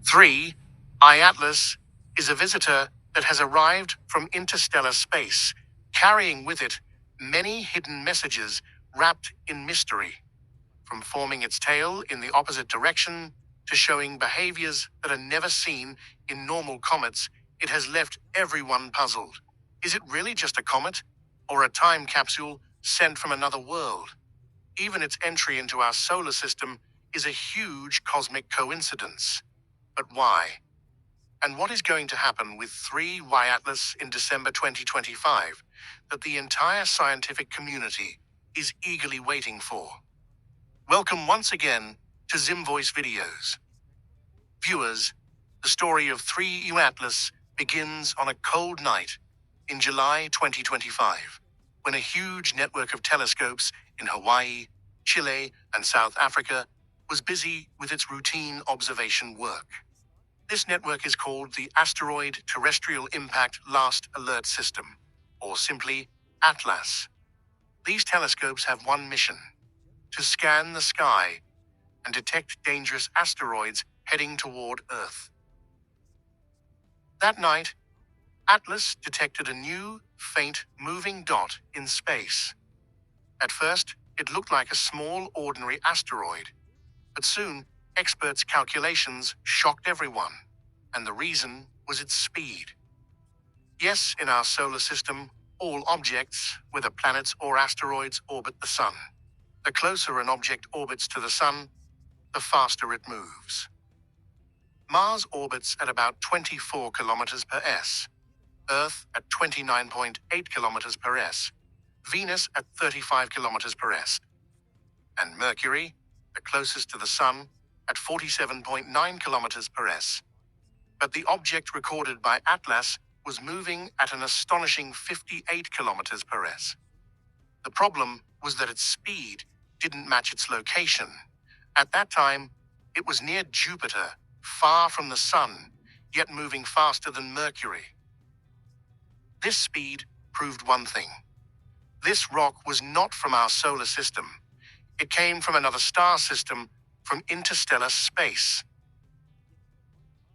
3. I-Atlas is a visitor that has arrived from interstellar space, carrying with it many hidden messages wrapped in mystery, from forming its tail in the opposite direction to showing behaviors that are never seen in normal comets. It has left everyone puzzled. Is it really just a comet, or a time capsule sent from another world? Even its entry into our solar system is a huge cosmic coincidence. But why? And what is going to happen with 3Y Atlas in December 2025 that the entire scientific community is eagerly waiting for? Welcome once again to Zim Voice Videos. Viewers, the story of 3U Atlas begins on a cold night in July 2025, when a huge network of telescopes in Hawaii, Chile, and South Africa was busy with its routine observation work. This network is called the Asteroid Terrestrial Impact Last Alert System, or simply ATLAS. These telescopes have one mission: to scan the sky and detect dangerous asteroids heading toward Earth. That night, ATLAS detected a new, faint, moving dot in space. At first, it looked like a small, ordinary asteroid, but soon, experts' calculations shocked everyone, and the reason was its speed. Yes, in our solar system, all objects, whether planets or asteroids, orbit the sun. The closer an object orbits to the sun, the faster it moves. Mars orbits at about 24 kilometers per s, Earth at 29.8 kilometers per s, Venus at 35 kilometers per s, and Mercury, the closest to the sun, at 47.9 kilometers per s. But the object recorded by ATLAS was moving at an astonishing 58 kilometers per s. The problem was that its speed didn't match its location. At that time, it was near Jupiter, far from the sun, yet moving faster than Mercury. This speed proved one thing: this rock was not from our solar system. It came from another star system, from interstellar space.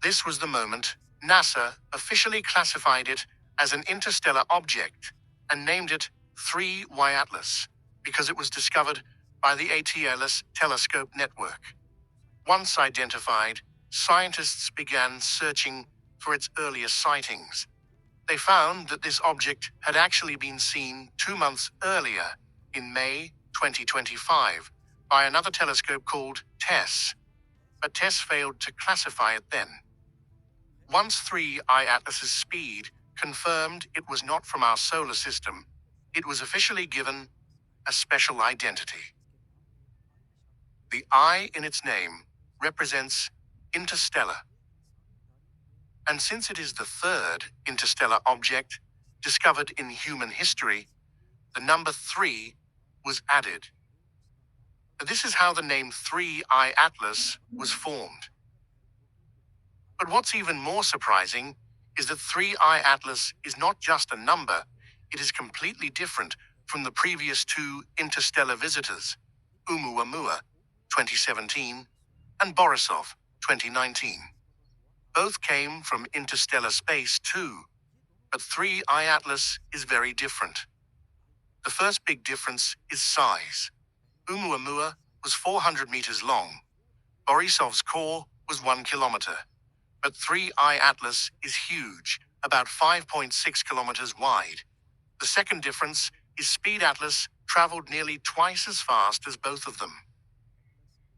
This was the moment NASA officially classified it as an interstellar object and named it 3Y Atlas, because it was discovered by the ATLAS telescope network. Once identified, scientists began searching for its earliest sightings. They found that this object had actually been seen 2 months earlier, in May 2025, by another telescope called TESS, but TESS failed to classify it then. Once 3I Atlas's speed confirmed it was not from our solar system, it was officially given a special identity. The I in its name represents interstellar. And since it is the third interstellar object discovered in human history, the number 3 was added. This is how the name 3I Atlas was formed. But what's even more surprising is that 3I Atlas is not just a number, it is completely different from the previous 2 interstellar visitors, Oumuamua, 2017, and Borisov, 2019. Both came from interstellar space too, but 3I Atlas is very different. The first big difference is size. Oumuamua was 400 meters long. Borisov's core was 1 kilometer. But 3I Atlas is huge, about 5.6 kilometers wide. The second difference is speed. Atlas traveled nearly twice as fast as both of them.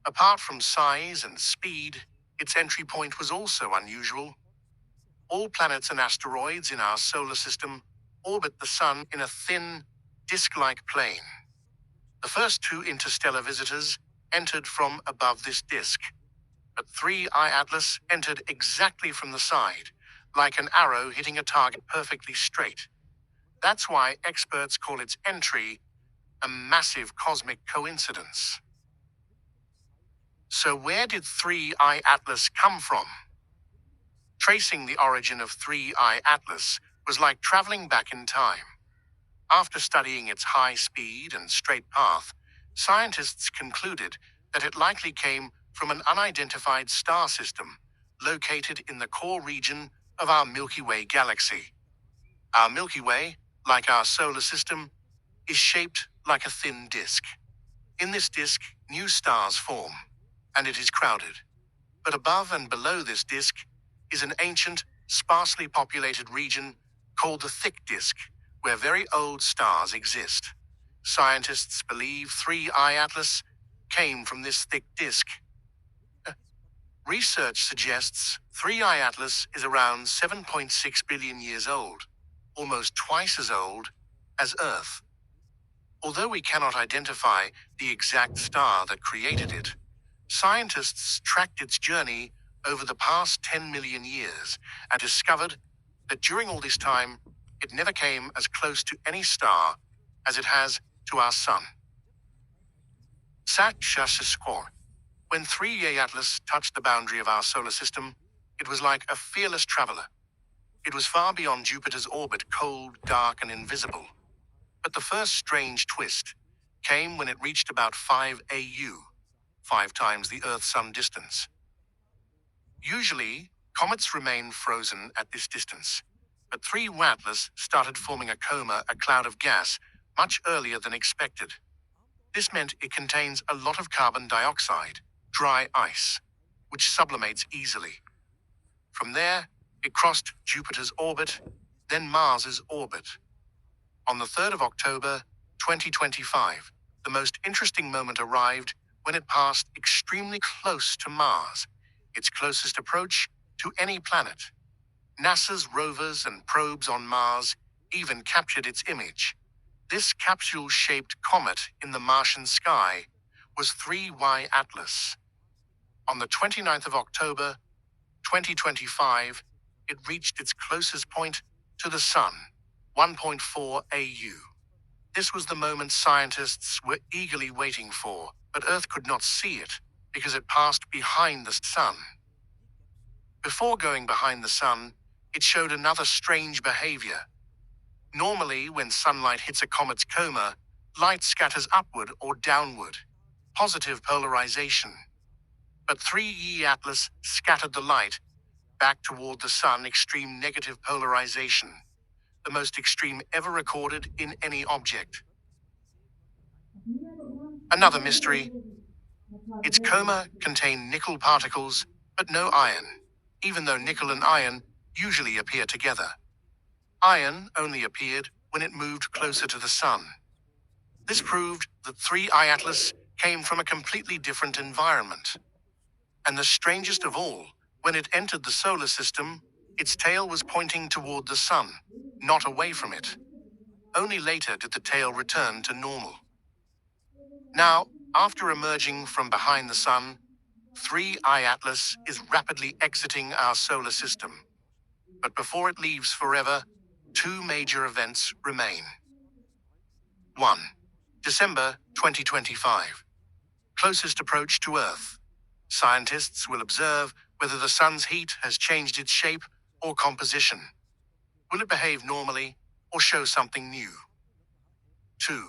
Apart from size and speed, its entry point was also unusual. All planets and asteroids in our solar system orbit the sun in a thin, disk-like plane. The first 2 interstellar visitors entered from above this disk, but 3I Atlas entered exactly from the side, like an arrow hitting a target perfectly straight. That's why experts call its entry a massive cosmic coincidence. So where did 3I Atlas come from? Tracing the origin of 3I Atlas was like traveling back in time. After studying its high speed and straight path, scientists concluded that it likely came from an unidentified star system, located in the core region of our Milky Way galaxy. Our Milky Way, like our solar system, is shaped like a thin disk. In this disk, new stars form, and it is crowded. But above and below this disk is an ancient, sparsely populated region called the thick disk, where very old stars exist. Scientists believe 3I Atlas came from this thick disk. Research suggests 3I Atlas is around 7.6 billion years old, almost twice as old as Earth. Although we cannot identify the exact star that created it, scientists tracked its journey over the past 10 million years and discovered that during all this time, it never came as close to any star as it has to our Sun. Sat-Shasisquor. When 3A Atlas touched the boundary of our solar system, it was like a fearless traveler. It was far beyond Jupiter's orbit, cold, dark, and invisible. But the first strange twist came when it reached about 5 AU, 5 times the Earth-Sun distance. Usually, comets remain frozen at this distance, but 3 Atlas started forming a coma, a cloud of gas, much earlier than expected. This meant it contains a lot of carbon dioxide, dry ice, which sublimates easily. From there, it crossed Jupiter's orbit, then Mars's orbit. On the 3rd of October, 2025, the most interesting moment arrived when it passed extremely close to Mars, its closest approach to any planet. NASA's rovers and probes on Mars even captured its image. This capsule-shaped comet in the Martian sky was 3Y Atlas. On the 29th of October, 2025, it reached its closest point to the Sun, 1.4 AU. This was the moment scientists were eagerly waiting for, but Earth could not see it because it passed behind the Sun. Before going behind the Sun, it showed another strange behavior. Normally, when sunlight hits a comet's coma, light scatters upward or downward, positive polarization. But 3E Atlas scattered the light back toward the Sun, extreme negative polarization, the most extreme ever recorded in any object. Another mystery: its coma contained nickel particles, but no iron, even though nickel and iron usually appear together. Iron only appeared when it moved closer to the Sun. This proved that 3I Atlas came from a completely different environment. And the strangest of all, when it entered the solar system, its tail was pointing toward the Sun, not away from it. Only later did the tail return to normal. Now, after emerging from behind the Sun, 3I Atlas is rapidly exiting our solar system. But before it leaves forever, 2 major events remain. 1. December 2025. Closest approach to Earth. Scientists will observe whether the Sun's heat has changed its shape or composition. Will it behave normally or show something new? 2.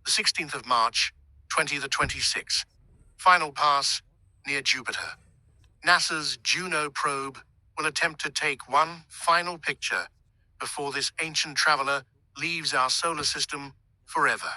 The 16th of March, 2026. Final pass near Jupiter. NASA's Juno probe will attempt to take one final picture before this ancient traveler leaves our solar system forever.